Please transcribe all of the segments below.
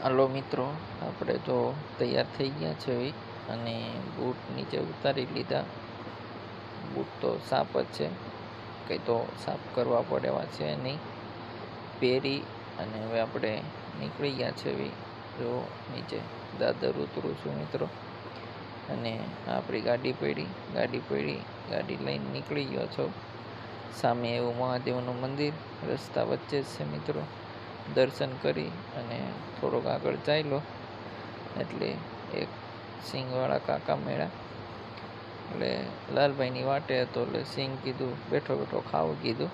હાલો મિત્રો, આપણે તો તૈયાર થઈ ગયા છે અને બૂટ નીચે ઉતારી લીધા. બૂટ તો સાફ જ છે, કંઈ તો સાફ કરવા પડે એવા છે નહીં. પહેરી અને હવે આપણે નીકળી ગયા છે. જો નીચે દાદર ઉતરું છું મિત્રો, અને આપણી ગાડી પડી, ગાડી લઈને નીકળી ગયો છો. સામે એવું મહાદેવનું મંદિર રસ્તા વચ્ચે જ છે મિત્રો. દર્શન કરી અને થોડોક આગળ ચાલ્યો એટલે એક સિંગવાળા કાકા મળ્યા. એટલે લાલભાઈની વાટે હતો, એટલે સિંગ કીધું બેઠો બેઠો ખાવું કીધું.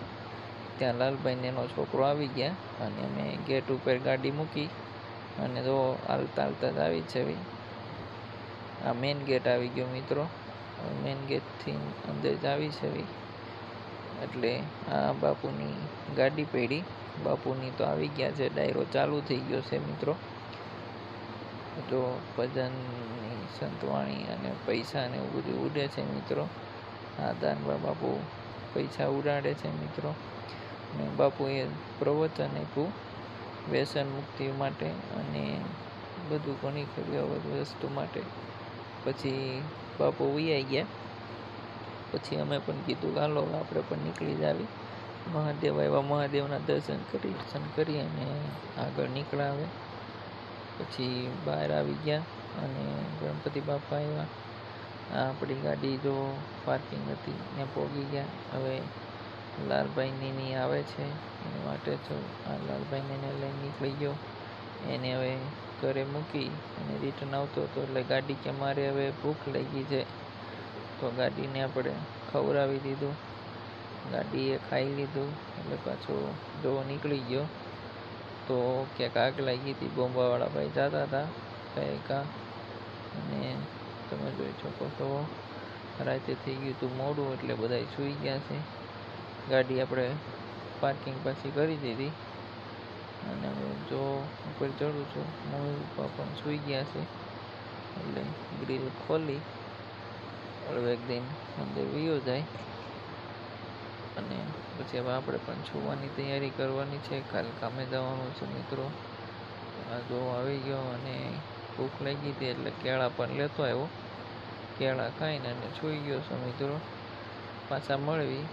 ત્યાં લાલભાઈને એનો છોકરો આવી ગયા અને અમે ગેટ ઉપર ગાડી મૂકી અને તો હાલતા હાલતા જ આવી છે. આ મેઇન ગેટ આવી ગયો મિત્રો. મેઇન ગેટથી અંદર જ આવી છે. એટલે આ બાપુની ગાડી પડી. બાપુની તો આવી ગયા છે, ડાયરો ચાલુ થઈ ગયો છે મિત્રો. જો ભજનની સંતવાણી અને પૈસા ને એવું બધું ઉડે છે મિત્રો. આ દાનબા બાપુ પૈસા ઉડાડે છે મિત્રો. અને બાપુએ પ્રવચન આપ્યું વ્યસન મુક્તિ માટે અને બધું ઘણી ખરી વસ્તુ માટે. પછી બાપુ વૈયા ગયા. પછી અમે પણ કીધું હાલો આપણે પણ નીકળી જ આવી. મહાદેવ આવ્યા, મહાદેવના દર્શન કરી અને આગળ નીકળ્યા. પછી બહાર આવી ગયા અને ગણપતિ બાપા આવ્યા. આપણી ગાડી જો પાર્કિંગ હતી ત્યાં પહોંચી ગયા. હવે લાલભાઈની આવે છે એની માટે જો આ લાલભાઈને લઈને નીકળી ગયો. એને હવે ઘરે મૂકી અને રિટર્ન આવતો હતો, એટલે ગાડી કે મારે હવે ભૂખ લાગી છે, તો ગાડીને આપણે ખવડાવી દીધું. ગાડીએ ખાઈ લીધું એટલે પાછો જો નીકળી ગયો. તો ક્યાંક આગ લાગી હતી, બોમ્બાવાળા ભાઈ જતા હતા કંઈક. અને તમે જોઈ શકો છો રાતે થઈ ગયું હતું મોડું, એટલે બધા સૂઈ ગયા છે. ગાડી આપણે પાર્કિંગ પાછી કરી દીધી અને હવે જો ઉપર ચડું છું. મમ્મી પપ્પા પણ સૂઈ ગયા છે, એટલે ગ્રીલ ખોલી હળવેક દઈને અંદર વયો જાય. અને પછી હવે આપણે પણ છૂવાની તૈયારી કરવાની છે, કાલે કામે જવાનું છે મિત્રો. આ જો આવી ગયો અને ભૂખ લાગી હતી એટલે કેળા પણ લેતો આવ્યો. કેળા ખાઈને અને સૂઈ ગયો છું મિત્રો. પાછા મળવી